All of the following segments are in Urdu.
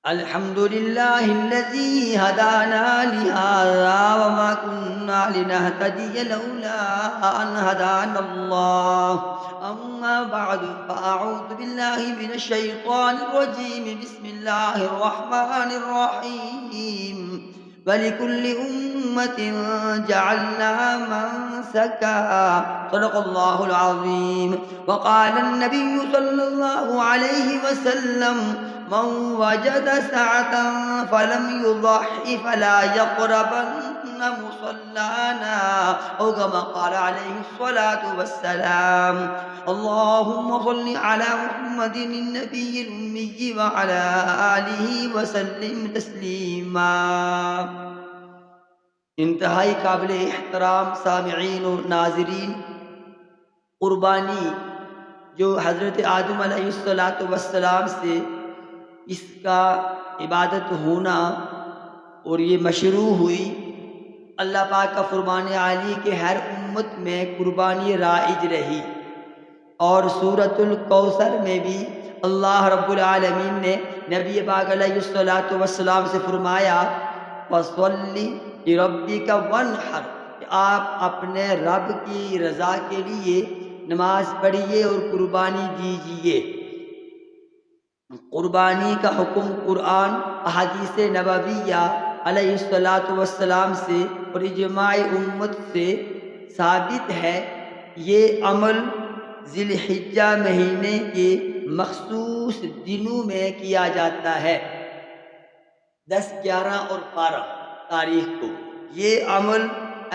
الحمد لله الذي هدانا لهذا وما كنا لنهتدي لولا أن هدانا الله. أما بعد فأعوذ بالله من الشيطان الرجيم. بسم الله الرحمن الرحيم. ولكل أمة جعلنا منسكا. صدق الله العظيم. وقال النبي صلى الله عليه وسلم: من وجد سعة فلم يضحي فلا يقربن مصلانا، أو كما قال عليه الصلاة والسلام. اللهم صل على محمد النبي الأمي وعلى آله وسلم تسلیما۔ انتہائی قابل احترام سامعین و ناظرین، قربانی جو حضرت آدم علیہ السلام سے اس کا عبادت ہونا اور یہ مشروع ہوئی، اللہ پاک کا فرمان عالی کہ ہر امت میں قربانی رائج رہی، اور سورۃ الکوثر میں بھی اللہ رب العالمین نے نبی پاک علیہ السلام سے فرمایا: فَصَلِّ لِرَبِّكَ وَانْحَرْ، کہ آپ اپنے رب کی رضا کے لیے نماز پڑھیے اور قربانی دیجیے۔ قربانی کا حکم قرآن، احادیث نبویہ علیہ السلام سے اور اجماع امت سے ثابت ہے۔ یہ عمل ذی الحجہ مہینے کے مخصوص دنوں میں کیا جاتا ہے، 10، 11 اور 12 تاریخ کو۔ یہ عمل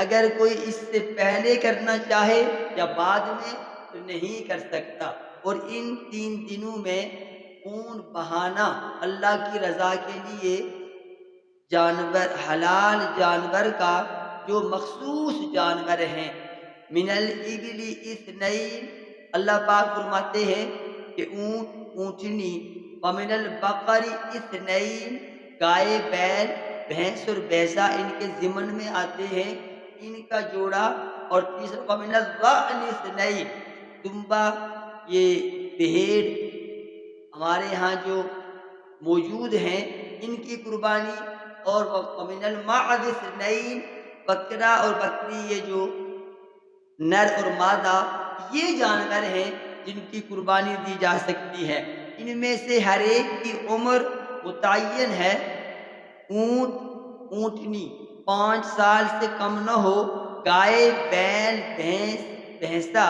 اگر کوئی اس سے پہلے کرنا چاہے یا بعد میں تو نہیں کر سکتا، اور ان 3 دنوں میں خون بہانا اللہ کی رضا کے لیے جانور، حلال جانور کا جو مخصوص جانور ہیں، من الابل اثنین، اللہ پاک فرماتے ہیں کہ اونٹ، اونٹنی، ومن البقر اثنین، گائے، بیل، بھینس اور بیسا ان کے ضمن میں آتے ہیں، ان کا جوڑا، اور تیسرا ومن الضأن اثنین، دمبا، یہ بھیڑ ہمارے ہاں جو موجود ہیں ان کی قربانی، اور ومن المعز اثنین، بکرا اور بکری، یہ جو نر اور مادہ یہ جانور ہیں جن کی قربانی دی جا سکتی ہے۔ ان میں سے ہر ایک کی عمر متعین ہے۔ اونٹ، اونٹنی 5 سال سے کم نہ ہو، گائے، بیل، بھینس، بھینسا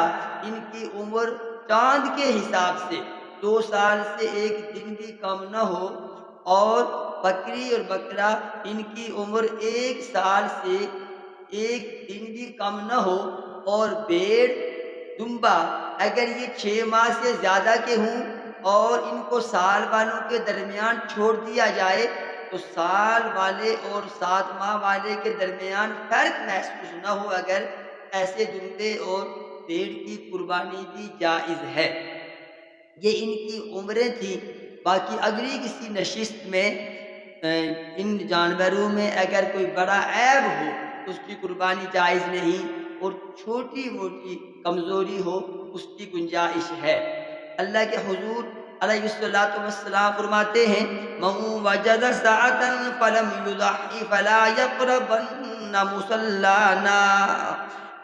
ان کی عمر چاند کے حساب سے 2 سال سے 1 دن بھی کم نہ ہو، اور بکری اور بکرا ان کی عمر 1 سال سے 1 دن بھی کم نہ ہو، اور بھیڑ، دمبا اگر یہ 6 ماہ سے زیادہ کے ہوں اور ان کو سال والوں کے درمیان چھوڑ دیا جائے تو سال والے اور 7 ماہ والے کے درمیان فرق محسوس نہ ہو، اگر ایسے دمبے اور بھیڑ کی قربانی بھی جائز ہے۔ یہ ان کی عمریں تھیں۔ باقی اگلی کسی نشست میں ان جانوروں میں اگر کوئی بڑا عیب ہو تو اس کی قربانی جائز نہیں، اور چھوٹی موٹی کمزوری ہو اس کی گنجائش ہے۔ اللہ کے حضور علیہ السلام فرماتے ہیں: من وجد سعة فلم يضحي فلا يقربن مصلانا،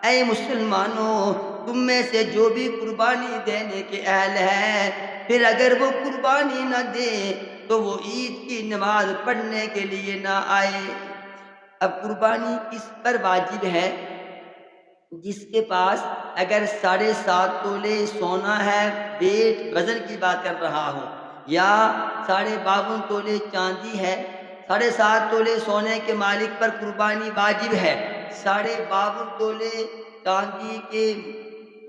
اے مسلمانوں، تم میں سے جو بھی قربانی دینے کے اہل ہے، پھر اگر وہ قربانی نہ دے تو وہ عید کی نماز پڑھنے کے لیے نہ آئے۔ اب قربانی کس پر واجب ہے؟ جس کے پاس اگر 7.5 تولے سونا ہے، ویٹ وزن کی بات کر رہا ہوں، یا 52 تولے چاندی ہے، 7.5 تولے سونے کے مالک پر قربانی واجب ہے، 52 تولے چاندی کے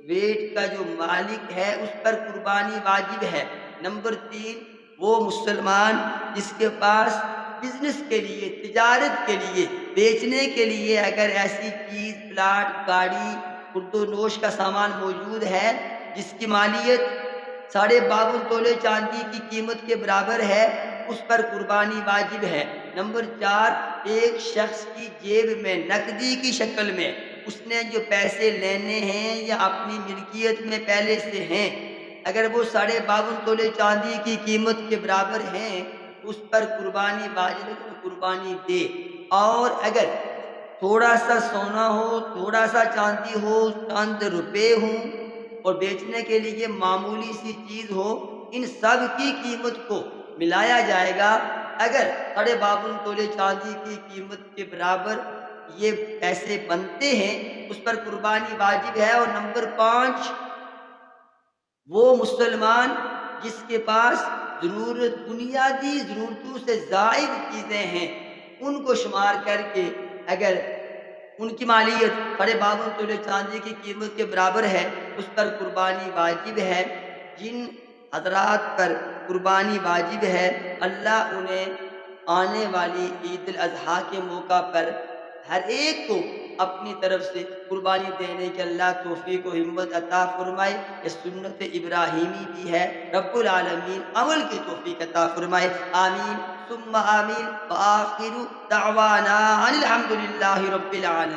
ویٹ کا جو مالک ہے اس پر قربانی واجب ہے۔ نمبر 3، وہ مسلمان جس کے پاس بزنس کے لیے، تجارت کے لیے، بیچنے کے لیے اگر ایسی چیز، پلاٹ، گاڑی، خرد و نوش کا سامان موجود ہے جس کی مالیت 52 تولے چاندی کی قیمت کے برابر ہے، اس پر قربانی واجب ہے۔ نمبر 4، ایک شخص کی جیب میں نقدی کی شکل میں اس نے جو پیسے لینے ہیں یا اپنی ملکیت میں پہلے سے ہیں، اگر وہ 52 تولے چاندی کی قیمت کے برابر ہیں، اس پر قربانی واجب ہے کہ وہ قربانی دے۔ اور اگر تھوڑا سا سونا ہو، تھوڑا سا چاندی ہو، چند روپے ہوں اور بیچنے کے لیے معمولی سی چیز ہو، ان سب کی قیمت کو ملایا جائے گا۔ اگر 52 تولے چاندی کی قیمت کے برابر یہ پیسے بنتے ہیں، اس پر قربانی واجب ہے۔ اور نمبر 5، وہ مسلمان جس کے پاس بنیادی ضرورتوں سے زائد چیزیں ہیں، ان کو شمار کر کے اگر ان کی مالیت 52 تولے چاندی کی قیمت کے برابر ہے، اس پر قربانی واجب ہے۔ جن حضرات پر قربانی واجب ہے، اللہ انہیں آنے والی عید الاضحیٰ کے موقع پر ہر ایک کو اپنی طرف سے قربانی دینے کے اللہ توفیق و ہمت عطا فرمائے۔ یہ سنت ابراہیمی بھی ہے، رب العالمین عمل کی توفیق عطا فرمائے، آمین ثم آمین۔ وآخر دعوانا ان الحمد للہ رب العالمین۔